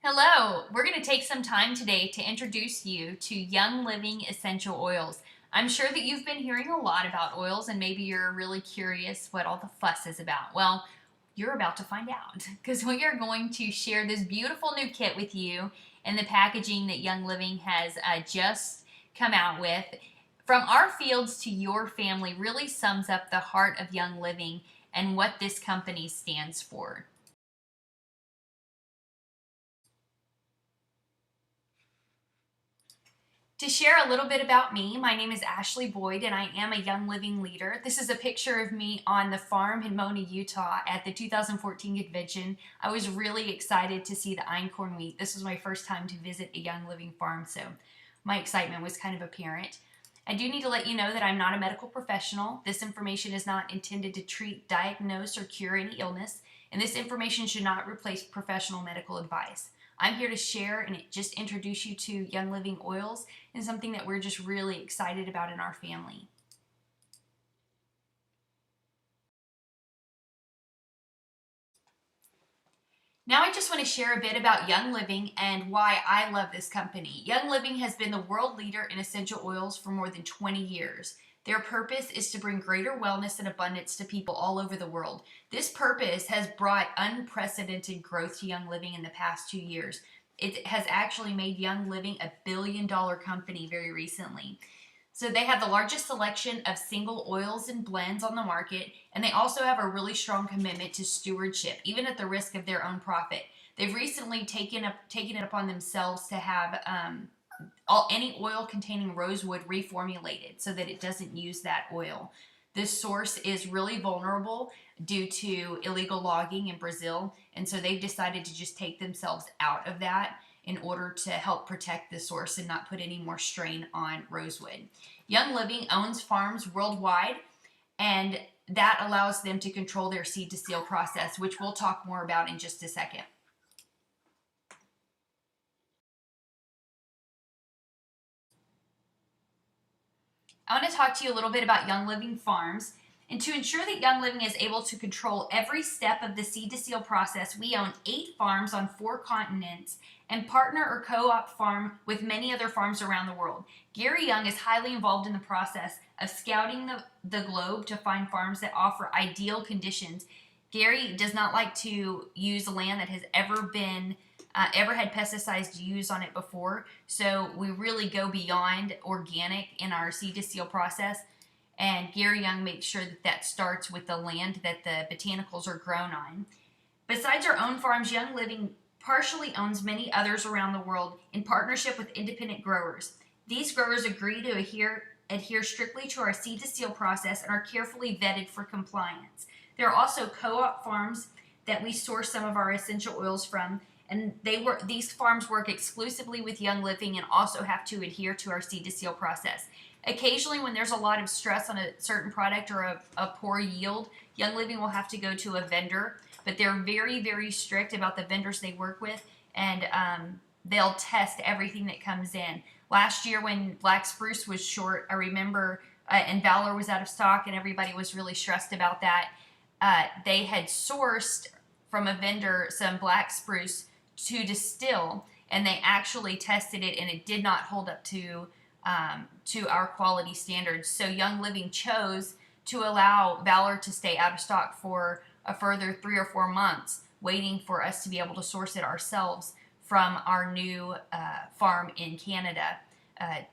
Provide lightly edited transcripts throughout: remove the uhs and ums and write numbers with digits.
Hello, we're going to take some time today to introduce you to Young Living essential oils. I'm sure that you've been hearing a lot about oils and maybe you're really curious what all the fuss is about. Well, you're about to find out because we are going to share this beautiful new kit with you and the packaging that Young Living has just come out with. From our fields to your family really sums up the heart of Young Living and what this company stands for. To share a little bit about me, my name is Ashley Boyd and I am a Young Living leader. This is a picture of me on the farm in Mona, Utah at the 2014 convention. I was really excited to see the einkorn wheat. This was my first time to visit a Young Living farm, so my excitement was kind of apparent. I do need to let you know that I'm not a medical professional. This information is not intended to treat, diagnose, or cure any illness, and this information should not replace professional medical advice. I'm here to share and just introduce you to Young Living oils and something that we're just really excited about in our family. Now I just want to share a bit about Young Living and why I love this company. Young Living has been the world leader in essential oils for more than 20 years. Their purpose is to bring greater wellness and abundance to people all over the world. This purpose has brought unprecedented growth to Young Living in the past 2 years. It has actually made Young Living a billion-dollar company very recently. So they have the largest selection of single oils and blends on the market, and they also have a really strong commitment to stewardship, even at the risk of their own profit. They've recently taken it upon themselves to have any oil containing rosewood reformulated so that it doesn't use that oil. This source is really vulnerable due to illegal logging in Brazil, and so they've decided to just take themselves out of that in order to help protect the source and not put any more strain on rosewood. Young Living owns farms worldwide, and that allows them to control their seed to seal process, which we'll talk more about in just a second. I want to talk to you a little bit about Young Living Farms. And to ensure that Young Living is able to control every step of the seed to seal process, we own 8 farms on 4 continents and partner or co-op farm with many other farms around the world. Gary Young is highly involved in the process of scouting the globe to find farms that offer ideal conditions. Gary does not like to use land that has ever had pesticides used on it before, so we really go beyond organic in our seed to seal process. And Gary Young makes sure that that starts with the land that the botanicals are grown on. Besides our own farms, Young Living partially owns many others around the world in partnership with independent growers. These growers agree to adhere strictly to our seed to seal process and are carefully vetted for compliance. There are also co-op farms that we source some of our essential oils from, and these farms work exclusively with Young Living and also have to adhere to our seed to seal process. Occasionally, when there's a lot of stress on a certain product or a poor yield, Young Living will have to go to a vendor, but they're very, very strict about the vendors they work with, and they'll test everything that comes in. Last year when black spruce was short, I remember, and Valor was out of stock and everybody was really stressed about that, they had sourced from a vendor some black spruce to distill, and they actually tested it and it did not hold up to our quality standards. So Young Living chose to allow Valor to stay out of stock for a further 3 or 4 months, waiting for us to be able to source it ourselves from our new farm in Canada.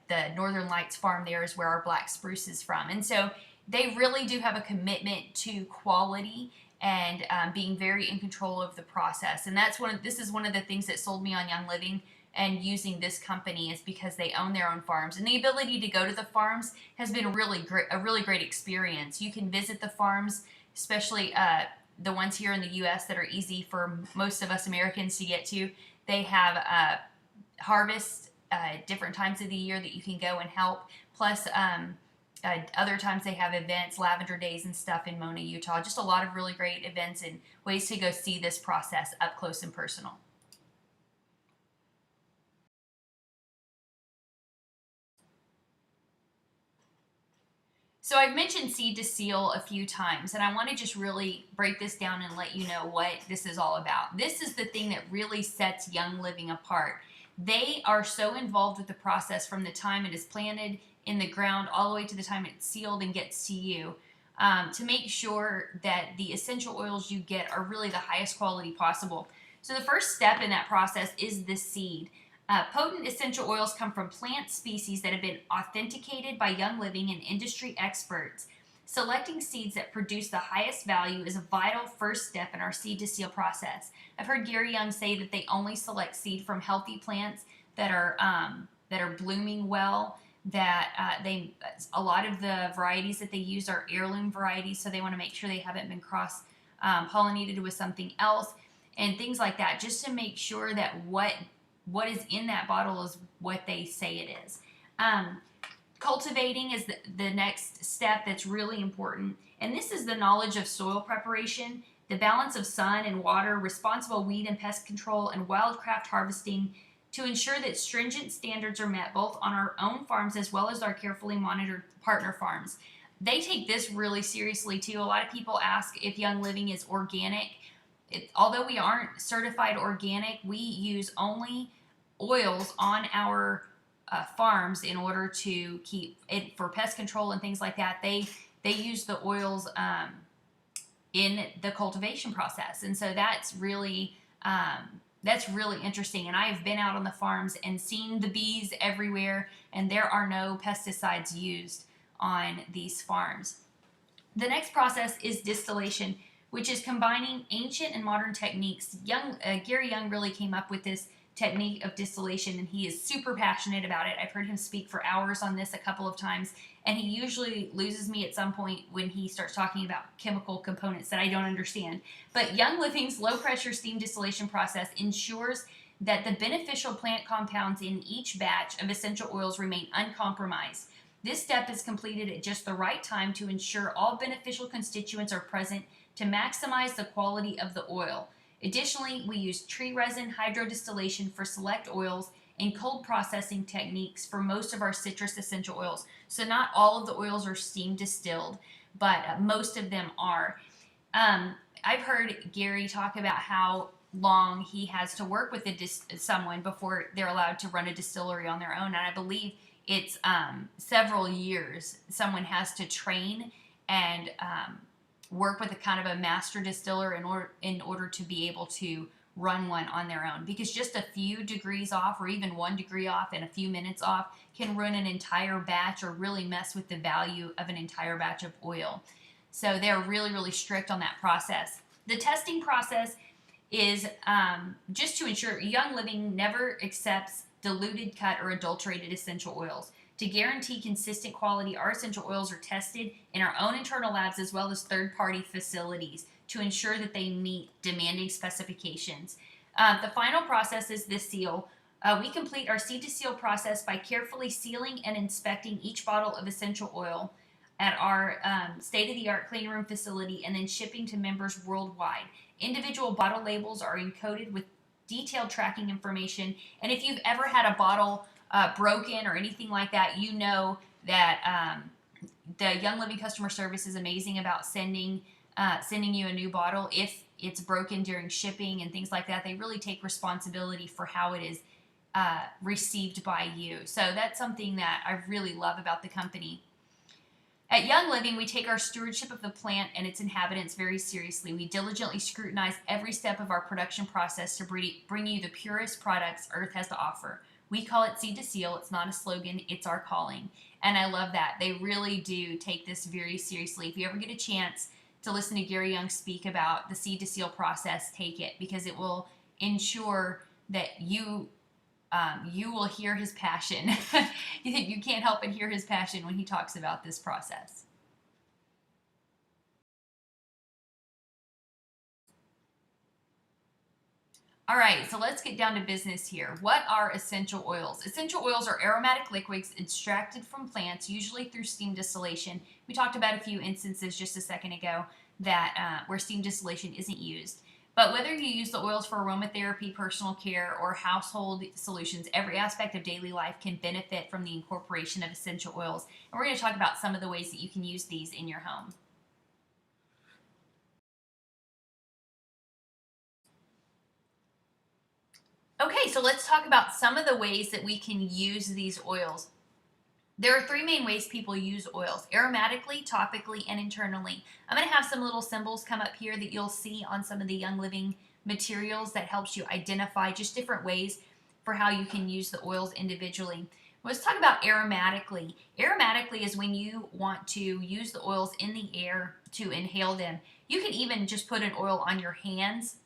The Northern Lights farm there is where our black spruce is from. And so they really do have a commitment to quality and being very in control of the process. And this is one of the things that sold me on Young Living and using this company, is because they own their own farms, and the ability to go to the farms has been a really great experience. You can visit the farms, especially the ones here in the U.S. that are easy for most of us Americans to get to. They have harvest different times of the year that you can go and help, plus other times they have events, lavender days and stuff in Mona, Utah. Just a lot of really great events and ways to go see this process up close and personal. So I've mentioned seed to seal a few times, and I want to just really break this down and let you know what this is all about. This is the thing that really sets Young Living apart. They are so involved with the process from the time it is planted in the ground all the way to the time it's sealed and gets to you, to make sure that the essential oils you get are really the highest quality possible. So the first step in that process is the seed. Potent essential oils come from plant species that have been authenticated by Young Living and industry experts. Selecting seeds that produce the highest value is a vital first step in our seed to seal process. I've heard Gary Young say that they only select seed from healthy plants that are blooming well. A lot of the varieties that they use are heirloom varieties, so they want to make sure they haven't been cross pollinated with something else and things like that, just to make sure that what is in that bottle is what they say it is. Cultivating is the next step that's really important, and this is the knowledge of soil preparation, the balance of sun and water, responsible weed and pest control, and wildcraft harvesting to ensure that stringent standards are met both on our own farms as well as our carefully monitored partner farms. They take this really seriously too. A lot of people ask if Young Living is organic. Although we aren't certified organic, we use only oils on our farms in order to keep it for pest control and things like that. They use the oils in the cultivation process, and so that's really interesting. And I have been out on the farms and seen the bees everywhere, and there are no pesticides used on these farms. The next process is distillation, which is combining ancient and modern techniques. Gary Young really came up with this technique of distillation, and he is super passionate about it. I've heard him speak for hours on this a couple of times, and he usually loses me at some point when he starts talking about chemical components that I don't understand. But Young Living's low-pressure steam distillation process ensures that the beneficial plant compounds in each batch of essential oils remain uncompromised. This step is completed at just the right time to ensure all beneficial constituents are present to maximize the quality of the oil. Additionally, we use tree resin hydrodistillation for select oils and cold processing techniques for most of our citrus essential oils. So not all of the oils are steam distilled, but most of them are. I've heard Gary talk about how long he has to work with someone before they're allowed to run a distillery on their own, and I believe it's several years. Someone has to train and work with a kind of a master distiller in order to be able to run one on their own, because just a few degrees off or even 1 degree off and a few minutes off can ruin an entire batch or really mess with the value of an entire batch of oil. So they're really, really strict on that process. The testing process is just to ensure Young Living never accepts diluted, cut, or adulterated essential oils. To guarantee consistent quality, our essential oils are tested in our own internal labs as well as third-party facilities to ensure that they meet demanding specifications. The final process is the seal. We complete our seed to seal process by carefully sealing and inspecting each bottle of essential oil at our state-of-the-art clean room facility and then shipping to members worldwide. Individual bottle labels are encoded with detailed tracking information, and if you've ever had a bottle broken or anything like that, you know that the Young Living customer service is amazing about sending you a new bottle if it's broken during shipping and things like that. They really take responsibility for how it is received by you. So that's something that I really love about the company. At Young Living, we take our stewardship of the plant and its inhabitants very seriously. We diligently scrutinize every step of our production process to bring you the purest products Earth has to offer. We call it Seed to Seal. It's not a slogan, it's our calling. And I love that. They really do take this very seriously. If you ever get a chance to listen to Gary Young speak about the Seed to Seal process, take it, because it will ensure that you will hear his passion. You can't help but hear his passion when he talks about this process. All right, so let's get down to business here. What are essential oils? Essential oils are aromatic liquids extracted from plants, usually through steam distillation. We talked about a few instances just a second ago that where steam distillation isn't used. But whether you use the oils for aromatherapy, personal care, or household solutions, every aspect of daily life can benefit from the incorporation of essential oils. And we're going to talk about some of the ways that you can use these in your home. Okay, so let's talk about some of the ways that we can use these oils. There are three main ways people use oils: aromatically, topically, and internally. I'm going to have some little symbols come up here that you'll see on some of the Young Living materials that helps you identify just different ways for how you can use the oils individually. Let's talk about aromatically. Aromatically is when you want to use the oils in the air to inhale them. You can even just put an oil on your hands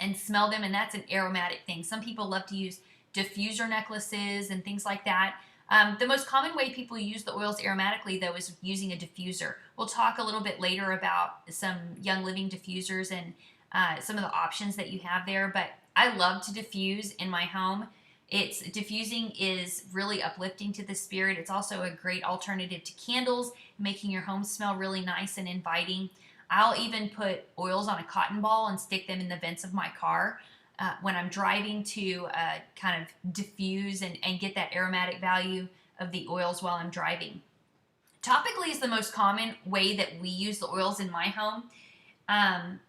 and smell them, and that's an aromatic thing. Some people love to use diffuser necklaces and things like that. The most common way people use the oils aromatically, though, is using a diffuser. We'll talk a little bit later about some Young Living diffusers and some of the options that you have there, but I love to diffuse in my home. Diffusing is really uplifting to the spirit. It's also a great alternative to candles, making your home smell really nice and inviting. I'll even put oils on a cotton ball and stick them in the vents of my car when I'm driving to kind of diffuse and get that aromatic value of the oils while I'm driving. Topically is the most common way that we use the oils in my home.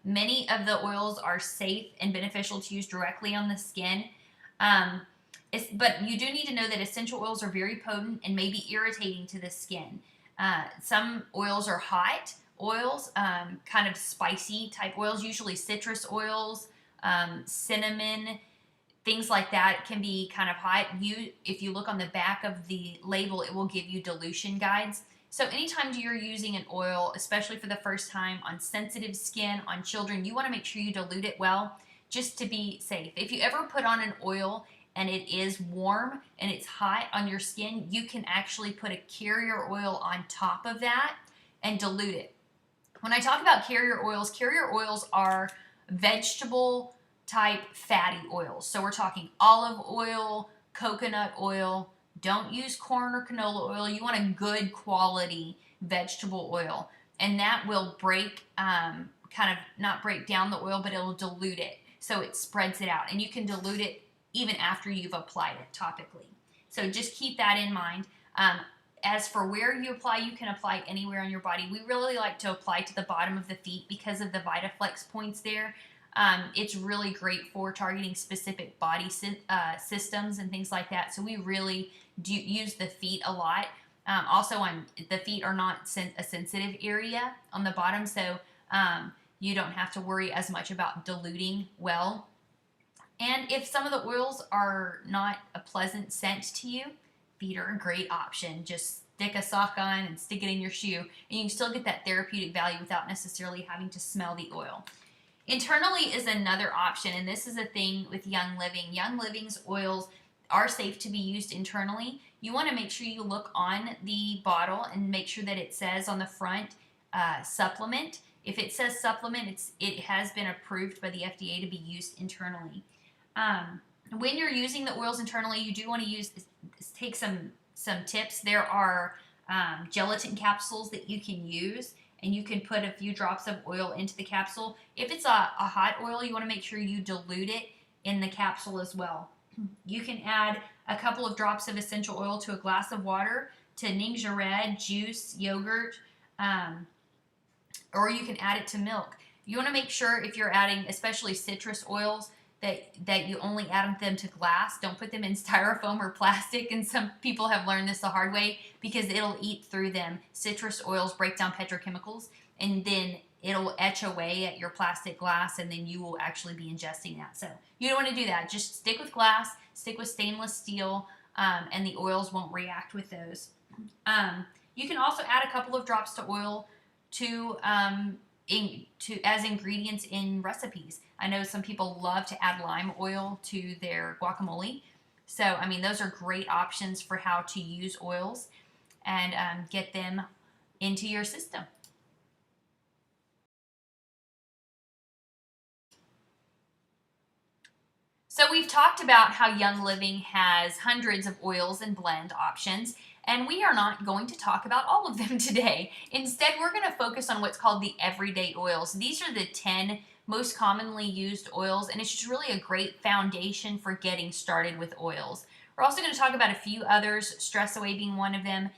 Many of the oils are safe and beneficial to use directly on the skin. But you do need to know that essential oils are very potent and may be irritating to the skin. Some oils are hot oils, kind of spicy type oils, usually citrus oils, cinnamon, things like that can be kind of hot. If you look on the back of the label, it will give you dilution guides. So anytime you're using an oil, especially for the first time on sensitive skin, on children, you want to make sure you dilute it well just to be safe. If you ever put on an oil and it is warm and it's hot on your skin, you can actually put a carrier oil on top of that and dilute it. When I talk about carrier oils are vegetable type fatty oils. So we're talking olive oil, coconut oil. Don't use corn or canola oil. You want a good quality vegetable oil. And that will kind of not break down the oil, but it'll dilute it. So it spreads it out. And you can dilute it even after you've applied it topically. So just keep that in mind. As for where you apply, you can apply anywhere on your body. We really like to apply to the bottom of the feet because of the VitaFlex points there. It's really great for targeting specific body systems and things like that. So we really do use the feet a lot. Also, the feet are not a sensitive area on the bottom, so you don't have to worry as much about diluting well. And if some of the oils are not a pleasant scent to you, feet are a great option. Just stick a sock on and stick it in your shoe, and you can still get that therapeutic value without necessarily having to smell the oil. Internally is another option, and this is a thing with Young Living. Young Living's oils are safe to be used internally. You want to make sure you look on the bottle and make sure that it says on the front supplement. If it says supplement, it has been approved by the FDA to be used internally. When you're using the oils internally, you do want to take some tips. There are gelatin capsules that you can use, and you can put a few drops of oil into the capsule. If it's a hot oil, you want to make sure you dilute it in the capsule as well. You can add a couple of drops of essential oil to a glass of water, to Ningxia Red, juice, yogurt, or you can add it to milk. You want to make sure if you're adding especially citrus oils that you only add them to glass. Don't put them in styrofoam or plastic, and some people have learned this the hard way because it'll eat through them. Citrus oils break down petrochemicals, and then it'll etch away at your plastic glass, and then you will actually be ingesting that. So you don't want to do that. Just stick with glass, stick with stainless steel, and the oils won't react with those. You can also add a couple of drops to oil as ingredients in recipes. I know some people love to add lime oil to their guacamole. So, I mean, those are great options for how to use oils and get them into your system. So we've talked about how Young Living has hundreds of oils and blend options, and we are not going to talk about all of them today. Instead, we're going to focus on what's called the everyday oils. These are the 10 most commonly used oils, and it's just really a great foundation for getting started with oils. We're also going to talk about a few others, Stress Away being one of them,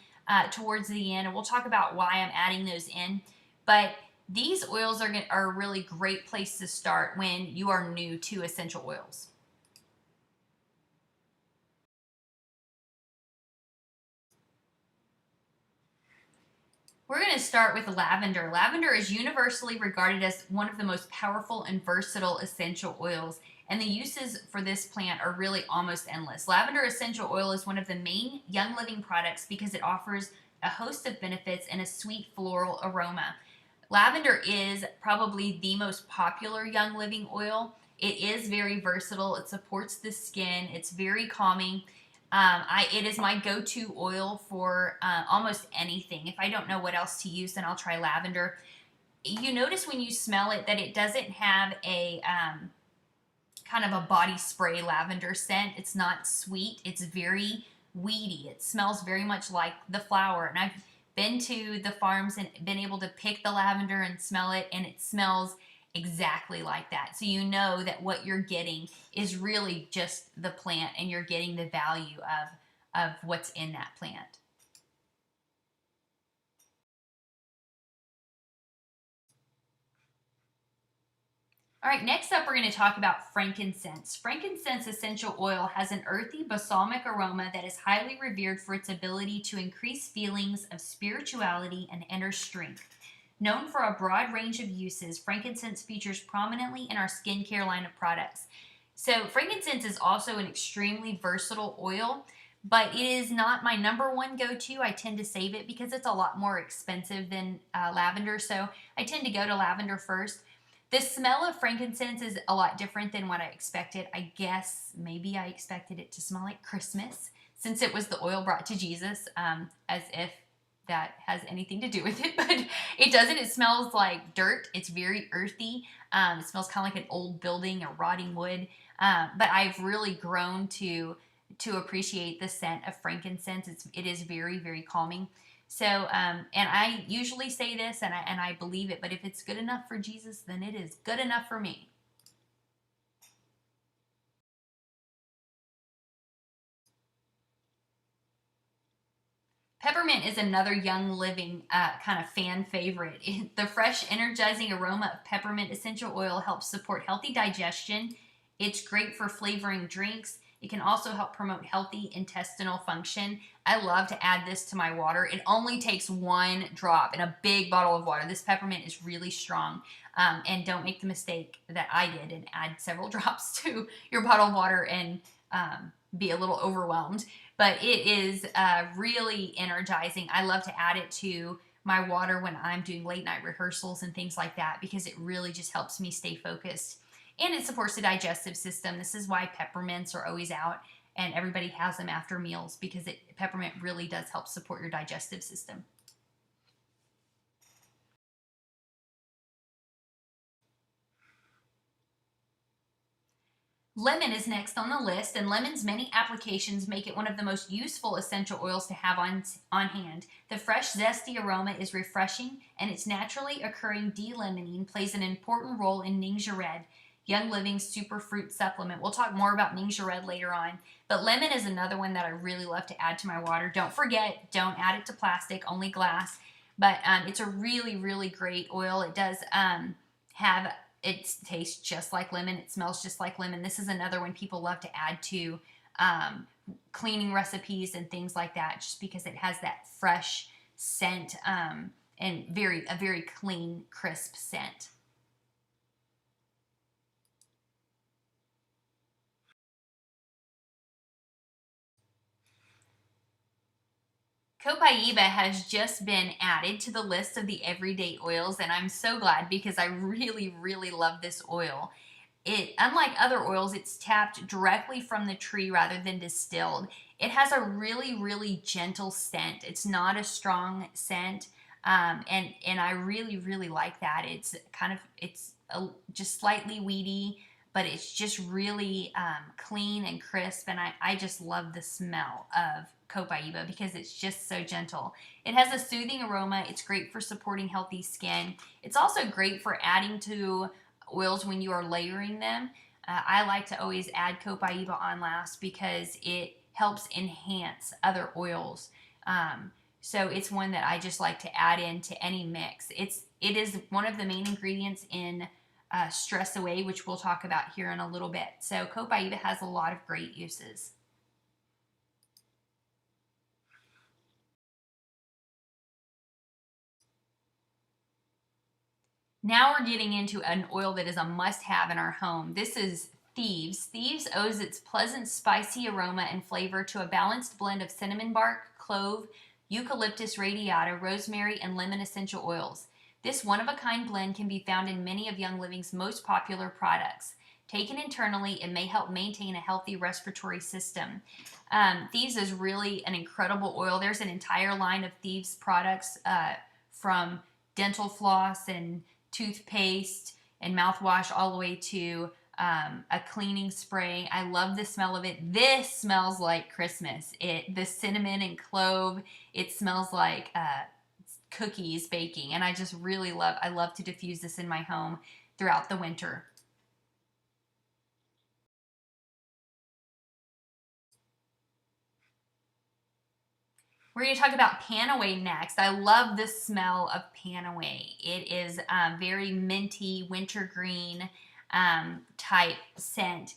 towards the end, and we'll talk about why I'm adding those in. But these oils are a really great place to start when you are new to essential oils. We're going to start with lavender. Lavender is universally regarded as one of the most powerful and versatile essential oils, and the uses for this plant are really almost endless. Lavender essential oil is one of the main Young Living products because it offers a host of benefits and a sweet floral aroma. Lavender is probably the most popular Young Living oil. It is very versatile. It supports the skin. It's very calming. It is my go-to oil for almost anything. If I don't know what else to use, then I'll try lavender. You notice when you smell it that it doesn't have a kind of a body spray lavender scent. It's not sweet. It's very weedy. It smells very much like the flower. And I've been to the farms and been able to pick the lavender and smell it, and it smells exactly like that. So you know that what you're getting is really just the plant, and you're getting the value of what's in that plant. All right, next up we're going to talk about frankincense. Frankincense essential oil has an earthy balsamic aroma that is highly revered for its ability to increase feelings of spirituality and inner strength. Known for a broad range of uses, frankincense features prominently in our skincare line of products. So frankincense is also an extremely versatile oil, but it is not my number one go-to. I tend to save it because it's a lot more expensive than lavender, so I tend to go to lavender first. The smell of frankincense is a lot different than what I expected. I guess maybe I expected it to smell like Christmas since it was the oil brought to Jesus, as if that has anything to do with it, but it doesn't. It smells like dirt. It's very earthy. It smells kind of like an old building or rotting wood. But I've really grown to appreciate the scent of frankincense. It is very, very calming. So, and I usually say this, and I believe it, but if it's good enough for Jesus, then it is good enough for me. Peppermint is another Young Living kind of fan favorite. The fresh, energizing aroma of peppermint essential oil helps support healthy digestion. It's great for flavoring drinks. It can also help promote healthy intestinal function. I love to add this to my water. It only takes 1 drop in a big bottle of water. This peppermint is really strong. And don't make the mistake that I did and add several drops to your bottle of water and be a little overwhelmed. But it is really energizing. I love to add it to my water when I'm doing late night rehearsals and things like that because it really just helps me stay focused. And it supports the digestive system. This is why peppermints are always out and everybody has them after meals because peppermint really does help support your digestive system. Lemon is next on the list, and lemon's many applications make it one of the most useful essential oils to have on hand. The fresh, zesty aroma is refreshing, and its naturally occurring D-limonene plays an important role in Ningxia Red, Young Living's superfruit supplement. We'll talk more about Ningxia Red later on, but lemon is another one that I really love to add to my water. Don't forget, don't add it to plastic, only glass, but it's a really, really great oil. It does have... It tastes just like lemon. It smells just like lemon. This is another one people love to add to cleaning recipes and things like that just because it has that fresh scent and a very clean, crisp scent. Copaiba has just been added to the list of the everyday oils, and I'm so glad because I really, really love this oil. Unlike other oils, it's tapped directly from the tree rather than distilled. It has a really, really gentle scent. It's not a strong scent, and I really, really like that. It's just slightly weedy, but it's just really clean and crisp, and I just love the smell of Copaiba because it's just so gentle. It has a soothing aroma. It's great for supporting healthy skin. It's also great for adding to oils when you are layering them. I like to always add copaiba on last because it helps enhance other oils. So it's one that I just like to add into any mix. It is one of the main ingredients in Stress Away, which we'll talk about here in a little bit. So copaiba has a lot of great uses. Now we're getting into an oil that is a must-have in our home. This is Thieves. Thieves owes its pleasant spicy aroma and flavor to a balanced blend of cinnamon bark, clove, eucalyptus radiata, rosemary, and lemon essential oils. This one-of-a-kind blend can be found in many of Young Living's most popular products. Taken internally, it may help maintain a healthy respiratory system. Thieves is really an incredible oil. There's an entire line of Thieves products from dental floss and toothpaste and mouthwash all the way to a cleaning spray. I love the smell of it. This smells like Christmas. The cinnamon and clove, it smells like cookies baking, and I just really I love to diffuse this in my home throughout the winter. We're going to talk about Panaway next. I love the smell of Panaway. It is very minty, wintergreen type scent.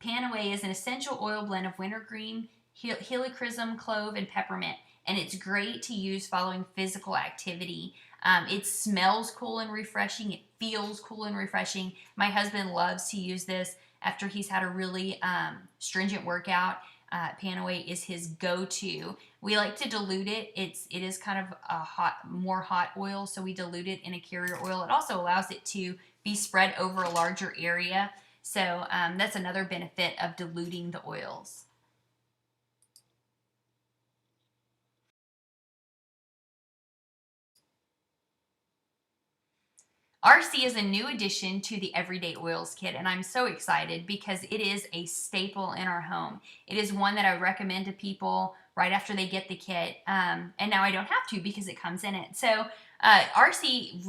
Panaway is an essential oil blend of wintergreen, helichrysum, clove, and peppermint, and it's great to use following physical activity. It smells cool and refreshing. It feels cool and refreshing. My husband loves to use this after he's had a really stringent workout. Panaway is his go-to. We like to dilute it. It is kind of a more hot oil, so we dilute it in a carrier oil. It also allows it to be spread over a larger area. So that's another benefit of diluting the oils. RC is a new addition to the Everyday Oils kit, and I'm so excited because it is a staple in our home. It is one that I recommend to people right after they get the kit, and now I don't have to because it comes in it. So RC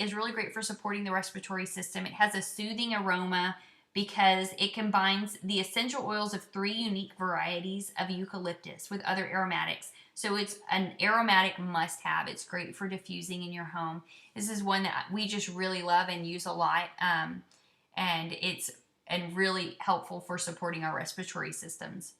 is really great for supporting the respiratory system. It has a soothing aroma because it combines the essential oils of 3 unique varieties of eucalyptus with other aromatics. So it's an aromatic must-have. It's great for diffusing in your home. This is one that we just really love and use a lot, and it's really helpful for supporting our respiratory systems.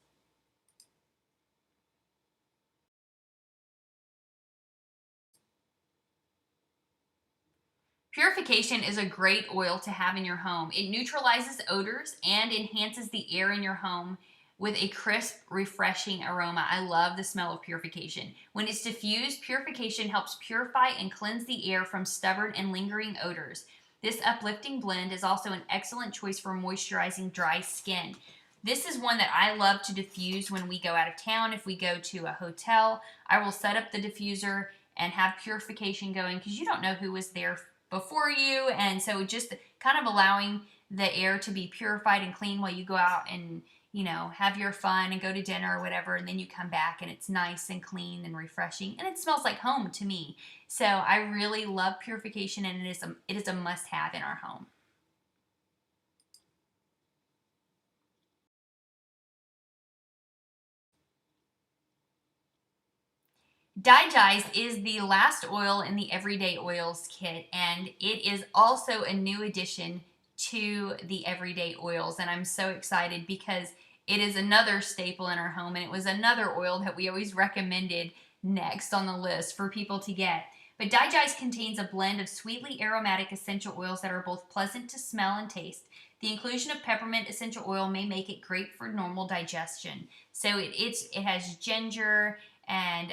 Purification is a great oil to have in your home. It neutralizes odors and enhances the air in your home with a crisp, refreshing aroma. I love the smell of purification. When it's diffused, purification helps purify and cleanse the air from stubborn and lingering odors. This uplifting blend is also an excellent choice for moisturizing dry skin. This is one that I love to diffuse when we go out of town. If we go to a hotel, I will set up the diffuser and have purification going because you don't know who was there before you, and so just kind of allowing the air to be purified and clean while you go out and have your fun and go to dinner or whatever, and then you come back and it's nice and clean and refreshing, and it smells like home to me. So I really love purification, and it is a must-have in our home. Digest is the last oil in the Everyday Oils kit, and it is also a new addition to the Everyday Oils, and I'm so excited because it is another staple in our home, and it was another oil that we always recommended next on the list for people to get. But Digest contains a blend of sweetly aromatic essential oils that are both pleasant to smell and taste. The inclusion of peppermint essential oil may make it great for normal digestion. So it has ginger, and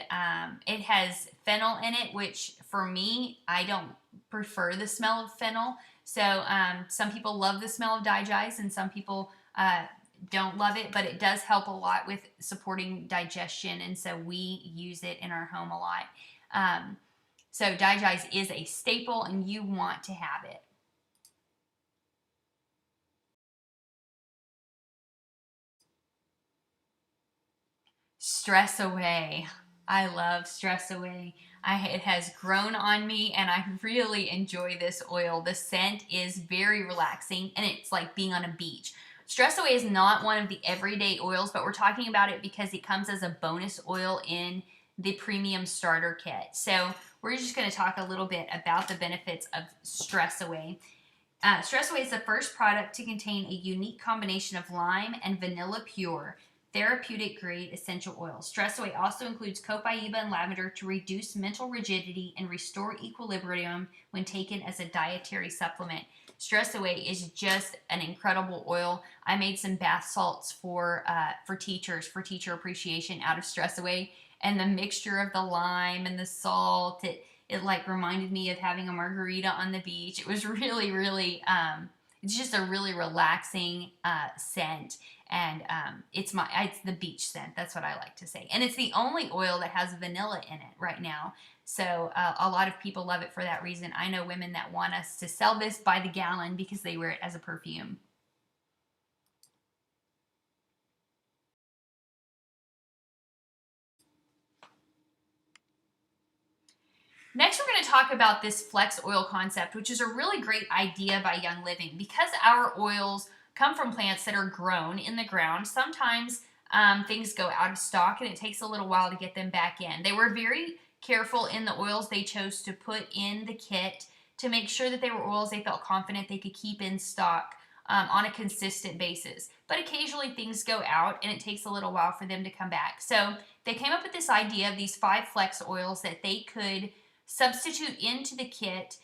it has fennel in it, which for me, I don't prefer the smell of fennel. So some people love the smell of Digest, and some people don't love it, but it does help a lot with supporting digestion, and so we use it in our home a lot. So Digest is a staple, and you want to have it. Stress Away. I love Stress Away. It has grown on me and I really enjoy this oil. The scent is very relaxing and it's like being on a beach. Stress Away is not one of the everyday oils, but we're talking about it because it comes as a bonus oil in the premium starter kit. So we're just going to talk a little bit about the benefits of Stress Away. Stress Away is the first product to contain a unique combination of lime and vanilla pure therapeutic grade essential oil. Stress Away also includes copaiba and lavender to reduce mental rigidity and restore equilibrium when taken as a dietary supplement. Stress Away is just an incredible oil. I made some bath salts for teachers for teacher appreciation out of Stress Away, and the mixture of the lime and the salt, it like reminded me of having a margarita on the beach. It was really, really, it's just a really relaxing scent. And it's the beach scent. That's what I like to say. And it's the only oil that has vanilla in it right now. So a lot of people love it for that reason. I know women that want us to sell this by the gallon because they wear it as a perfume. Next, we're going to talk about this flex oil concept, which is a really great idea by Young Living. Because our oils come from plants that are grown in the ground, sometimes things go out of stock and it takes a little while to get them back in. They were very careful in the oils they chose to put in the kit to make sure that they were oils they felt confident they could keep in stock on a consistent basis. But occasionally things go out and it takes a little while for them to come back. So they came up with this idea of these 5 flex oils that they could substitute into the kit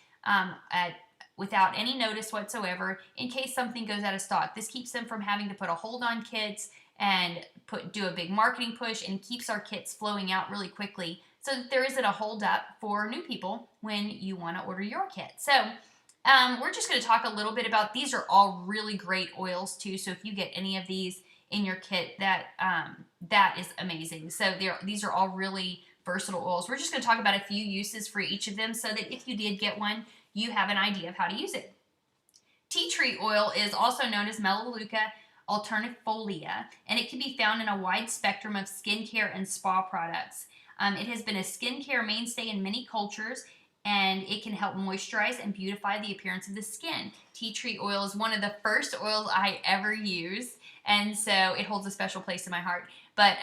without any notice whatsoever in case something goes out of stock. This keeps them from having to put a hold on kits and do a big marketing push, and keeps our kits flowing out really quickly so that there isn't a hold up for new people when you want to order your kit. So we're just going to talk a little bit about, these are all really great oils too, so if you get any of these in your kit, that is amazing. So these are all really versatile oils. We're just going to talk about a few uses for each of them so that if you did get one, you have an idea of how to use it. Tea tree oil is also known as Melaleuca alternifolia, and it can be found in a wide spectrum of skincare and spa products. It has been a skincare mainstay in many cultures, and it can help moisturize and beautify the appearance of the skin. Tea tree oil is one of the first oils I ever used, and so it holds a special place in my heart. But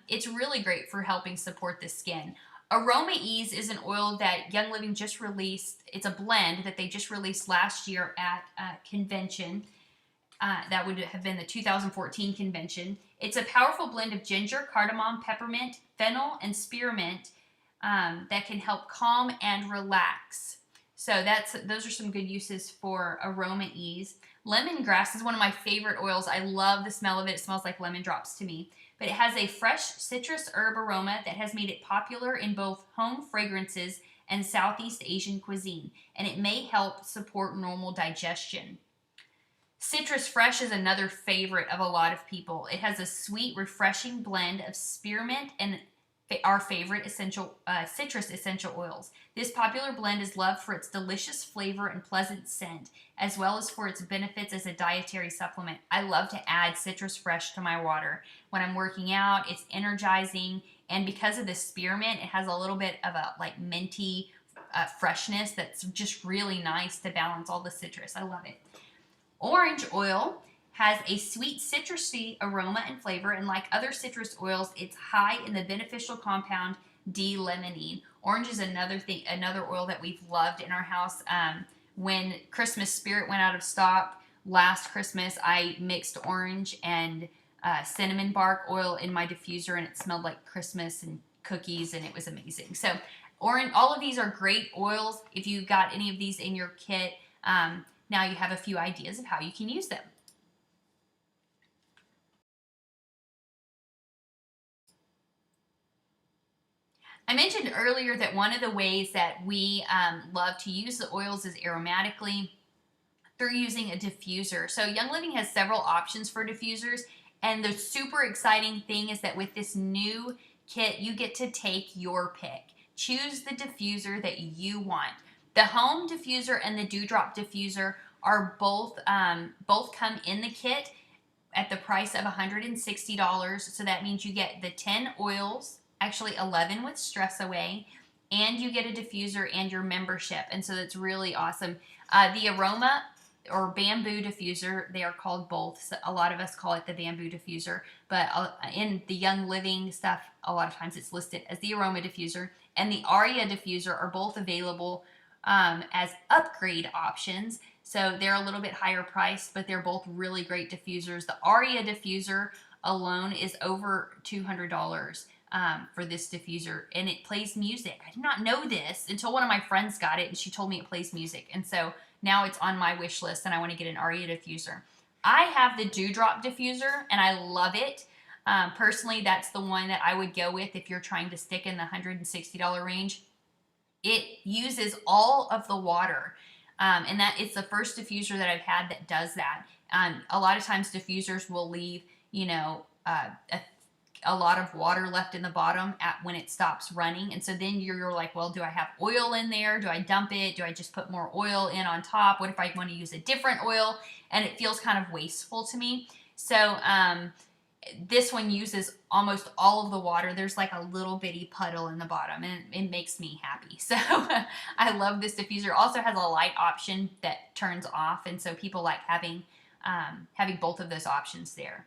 it's really great for helping support the skin. Aroma Ease is an oil that Young Living just released. It's a blend that they just released last year at a convention. That would have been the 2014 convention. It's a powerful blend of ginger, cardamom, peppermint, fennel, and spearmint that can help calm and relax. So those are some good uses for Aroma Ease. Lemongrass is one of my favorite oils. I love the smell of it. It smells like lemon drops to me. But it has a fresh citrus herb aroma that has made it popular in both home fragrances and Southeast Asian cuisine, and it may help support normal digestion. Citrus Fresh is another favorite of a lot of people. It has a sweet, refreshing blend of spearmint and our favorite citrus essential oils. This popular blend is loved for its delicious flavor and pleasant scent, as well as for its benefits as a dietary supplement. I love to add Citrus Fresh to my water. When I'm working out, it's energizing, and because of the spearmint, it has a little bit of a like minty freshness that's just really nice to balance all the citrus. I love it. Orange oil has a sweet citrusy aroma and flavor, and like other citrus oils, it's high in the beneficial compound D-limonene. Orange is another oil that we've loved in our house. When Christmas Spirit went out of stock last Christmas, I mixed orange and cinnamon bark oil in my diffuser, and it smelled like Christmas and cookies, and it was amazing. So all of these are great oils. If you got any of these in your kit, now you have a few ideas of how you can use them. I mentioned earlier that one of the ways that we love to use the oils is aromatically through using a diffuser. So Young Living has several options for diffusers, and the super exciting thing is that with this new kit, you get to take your pick. Choose the diffuser that you want. The home diffuser and the dewdrop diffuser are both come in the kit at the price of $160. So that means you get the 10 oils actually 11 with Stress Away, and you get a diffuser and your membership, and so that's really awesome. The aroma or bamboo diffuser, they are called both. So a lot of us call it the bamboo diffuser, but in the Young Living stuff, a lot of times it's listed as the aroma diffuser, and the Aria diffuser are both available as upgrade options. So they're a little bit higher priced, but they're both really great diffusers. The Aria diffuser alone is over $200 for this diffuser, and it plays music. I did not know this until one of my friends got it, and she told me it plays music, and so now it's on my wish list, and I want to get an Aria diffuser. I have the Dewdrop diffuser, and I love it. Personally, that's the one that I would go with if you're trying to stick in the $160 range. It uses all of the water, and that it's the first diffuser that I've had that does that. A lot of times diffusers will leave, a lot of water left in the bottom when it stops running, and so then you're like, well, do I have oil in there? Do I dump it? Do I just put more oil in on top? What if I want to use a different oil? And it feels kind of wasteful to me. So this one uses almost all of the water. There's like a little bitty puddle in the bottom, and it makes me happy. So I love this diffuser. Also has a light option that turns off, and so people like having both of those options there.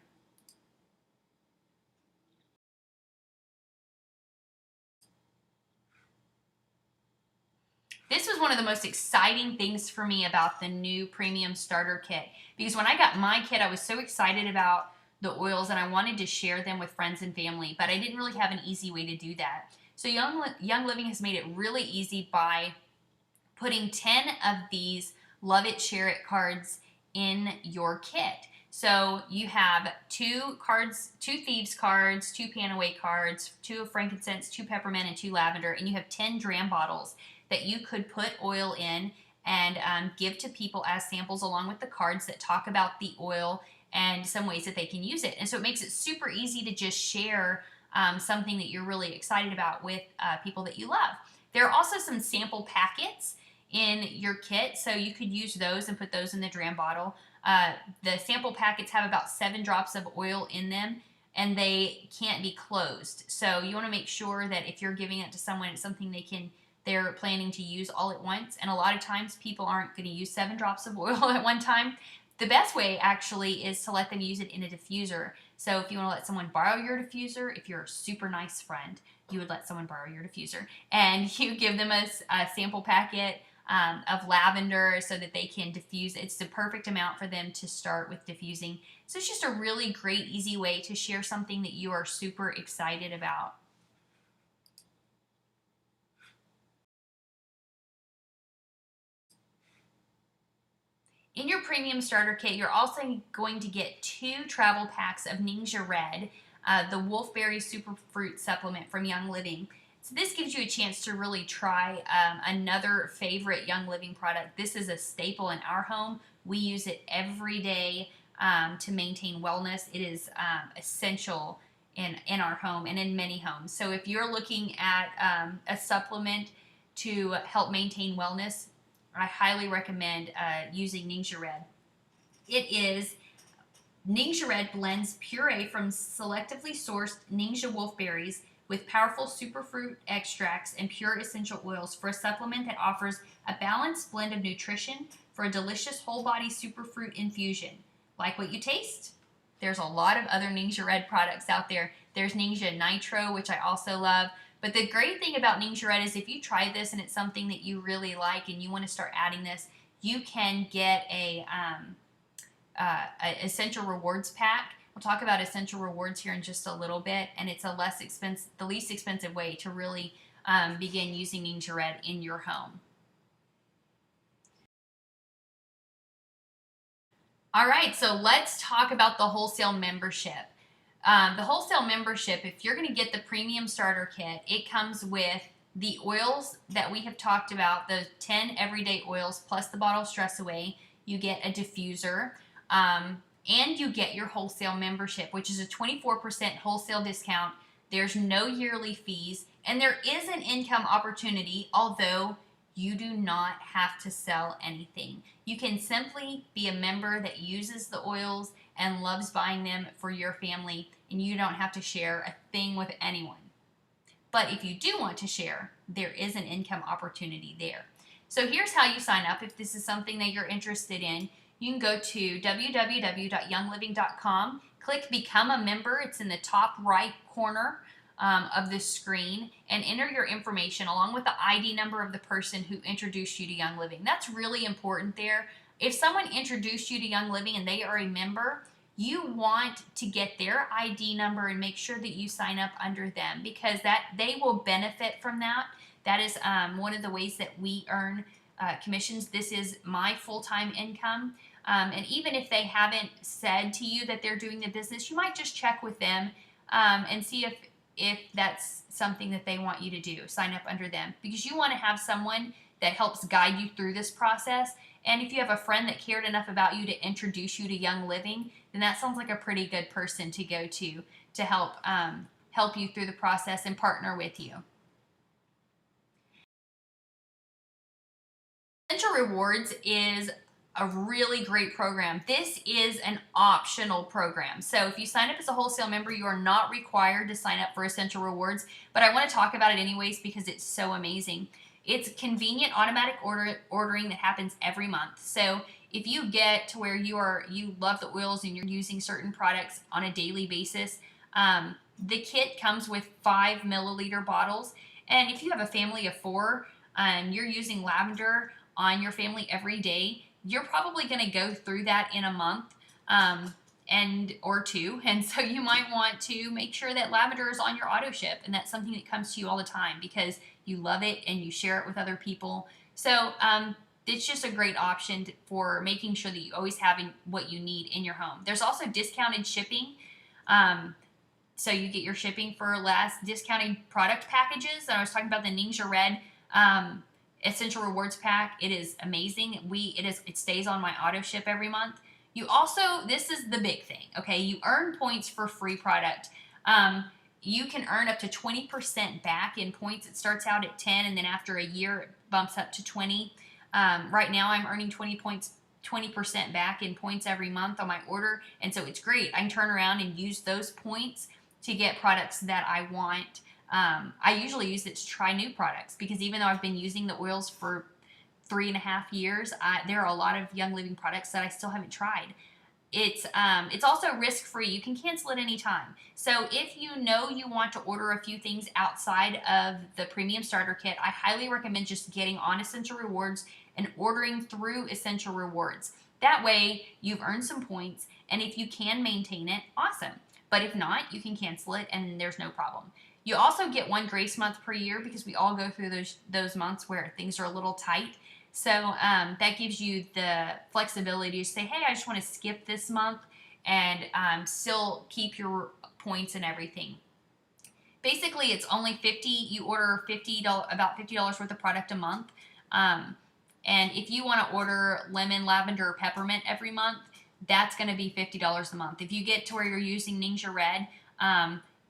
This was one of the most exciting things for me about the new premium starter kit, because when I got my kit, I was so excited about the oils and I wanted to share them with friends and family, but I didn't really have an easy way to do that. So Young Living has made it really easy by putting 10 of these Love It, Share It cards in your kit. So you have 2 cards, 2 Thieves cards, 2 Panaway cards, 2 of frankincense, 2 peppermint, and 2 lavender, and you have 10 dram bottles that you could put oil in and give to people as samples, along with the cards that talk about the oil and some ways that they can use it. And so it makes it super easy to just share something that you're really excited about with people that you love. There are also some sample packets in your kit, so you could use those and put those in the dram bottle. The sample packets have about 7 drops of oil in them, and they can't be closed. So you want to make sure that if you're giving it to someone, it's something they're planning to use all at once. And a lot of times people aren't going to use 7 drops of oil at one time. The best way actually is to let them use it in a diffuser. So if you want to let someone borrow your diffuser, if you're a super nice friend, you would let someone borrow your diffuser, and you give them a sample packet of lavender so that they can diffuse. It's the perfect amount for them to start with diffusing. So it's just a really great, easy way to share something that you are super excited about. In your premium starter kit, you're also going to get 2 travel packs of Ninja Red, the Wolfberry Superfruit supplement from Young Living. So this gives you a chance to really try another favorite Young Living product. This is a staple in our home. We use it every day to maintain wellness. It is essential in our home and in many homes. So if you're looking at a supplement to help maintain wellness, I highly recommend using Ninja Red. It is Ninja Red blends puree from selectively sourced Ninja wolfberries with powerful superfruit extracts and pure essential oils for a supplement that offers a balanced blend of nutrition for a delicious whole body superfruit infusion. Like what you taste? There's a lot of other Ninja Red products out there. There's Ninja Nitro, which I also love. But the great thing about Ninja Red is if you try this and it's something that you really like and you want to start adding this, you can get a Essential Rewards pack. We'll talk about Essential Rewards here in just a little bit, and it's the least expensive way to really begin using Ninja Red in your home. All right, so let's talk about the wholesale membership. The wholesale membership, if you're going to get the premium starter kit, it comes with the oils that we have talked about, the 10 everyday oils plus the bottle of Stress Away. You get a diffuser, and you get your wholesale membership, which is a 24% wholesale discount. There's no yearly fees, and there is an income opportunity, although you do not have to sell anything. You can simply be a member that uses the oils and loves buying them for your family, and you don't have to share a thing with anyone. But if you do want to share, there is an income opportunity there. So here's how you sign up if this is something that you're interested in. You can go to www.youngliving.com, click Become a Member. It's in the top right corner of the screen, and enter your information along with the ID number of the person who introduced you to Young Living. That's really important there. If someone introduced you to Young Living and they are a member, you want to get their ID number and make sure that you sign up under them, because that they will benefit from that. That is one of the ways that we earn commissions. This is my full-time income. And even if they haven't said to you that they're doing the business, you might just check with them and see if that's something that they want you to do. Sign up under them, because you want to have someone that helps guide you through this process. And if you have a friend that cared enough about you to introduce you to Young Living, then that sounds like a pretty good person to go to help help you through the process and partner with you. Essential Rewards is a really great program. This is an optional program. So if you sign up as a wholesale member, you are not required to sign up for Essential Rewards, but I want to talk about it anyways because it's so amazing. It's convenient automatic ordering that happens every month. So if you get to where you love the oils and you're using certain products on a daily basis, the kit comes with 5 milliliter bottles. And if you have a family of 4 and you're using lavender on your family every day, you're probably going to go through that in a month or 2. And so you might want to make sure that lavender is on your auto ship, and that's something that comes to you all the time because you love it and you share it with other people. So it's just a great option for making sure that you always have what you need in your home. There's also discounted shipping. So you get your shipping for less, discounted product packages. I was talking about the Ningxia Red Essential Rewards pack. It is amazing. It stays on my auto ship every month. You also, this is the big thing, okay? You earn points for free product. You can earn up to 20% back in points. It starts out at 10, and then after a year, it bumps up to 20. Right now, I'm earning 20% back in points every month on my order, and so it's great. I can turn around and use those points to get products that I want. I usually use it to try new products, because even though I've been using the oils for 3.5 years, there are a lot of Young Living products that I still haven't tried. It's also risk-free. You can cancel at any time. So if you know you want to order a few things outside of the Premium Starter Kit, I highly recommend just getting on Essential Rewards and ordering through Essential Rewards. That way, you've earned some points, and if you can maintain it, awesome. But if not, you can cancel it, and there's no problem. You also get 1 grace month per year, because we all go through those months where things are a little tight. So that gives you the flexibility to say, hey, I just want to skip this month and still keep your points and everything. Basically, it's only $50. You order about $50 worth of product a month. And if you want to order lemon, lavender, or peppermint every month, that's going to be $50 a month. If you get to where you're using Ningxia Red,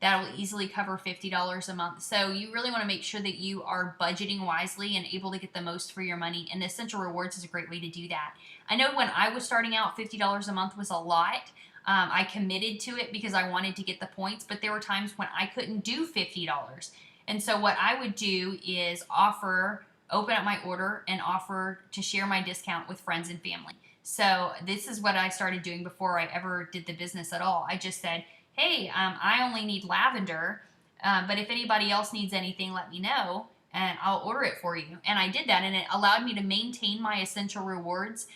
that'll easily cover $50 a month. So you really want to make sure that you are budgeting wisely and able to get the most for your money. And Essential Rewards is a great way to do that. I know when I was starting out, $50 a month was a lot. I committed to it because I wanted to get the points, but there were times when I couldn't do $50. And so what I would do is open up my order and offer to share my discount with friends and family. So this is what I started doing before I ever did the business at all. I just said, hey, I only need lavender, but if anybody else needs anything, let me know, and I'll order it for you. And I did that, and it allowed me to maintain my Essential Rewards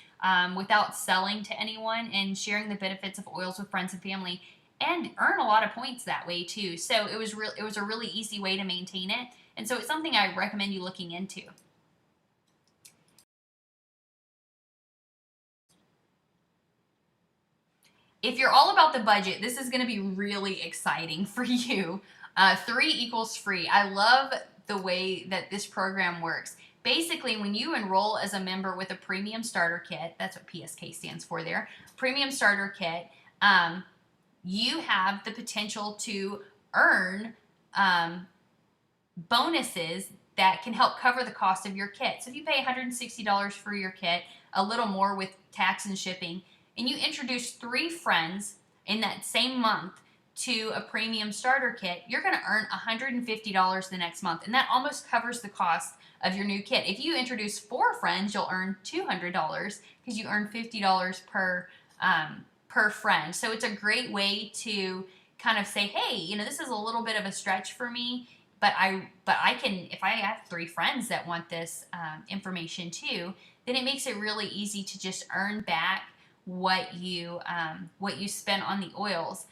without selling to anyone, and sharing the benefits of oils with friends and family, and earn a lot of points that way too. So it was a really easy way to maintain it, and so it's something I recommend you looking into. If you're all about the budget, this is going to be really exciting for you. 3 equals free. I love the way that this program works. Basically, when you enroll as a member with a Premium Starter Kit, that's what PSK stands for there, Premium Starter Kit, you have the potential to earn bonuses that can help cover the cost of your kit. So if you pay $160 for your kit, a little more with tax and shipping, and you introduce 3 friends in that same month to a premium starter kit, you're going to earn $150 the next month, and that almost covers the cost of your new kit. If you introduce 4 friends, you'll earn $200 because you earn $50 per friend. So it's a great way to kind of say, hey, you know, this is a little bit of a stretch for me, but I can, if I have 3 friends that want this information too, then it makes it really easy to just earn back what you spent on the oils.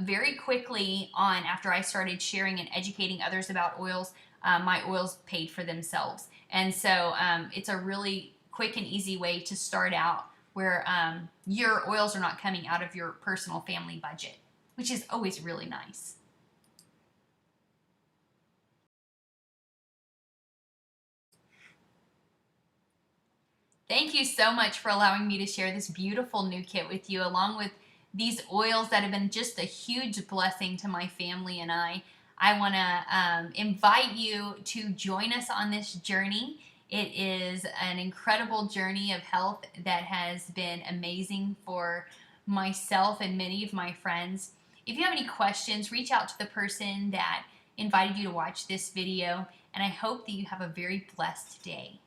Very quickly on, after I started sharing and educating others about oils, my oils paid for themselves. And so it's a really quick and easy way to start out where your oils are not coming out of your personal family budget, which is always really nice. Thank you so much for allowing me to share this beautiful new kit with you, along with these oils that have been just a huge blessing to my family and I. I want to invite you to join us on this journey. It is an incredible journey of health that has been amazing for myself and many of my friends. If you have any questions, reach out to the person that invited you to watch this video, and I hope that you have a very blessed day.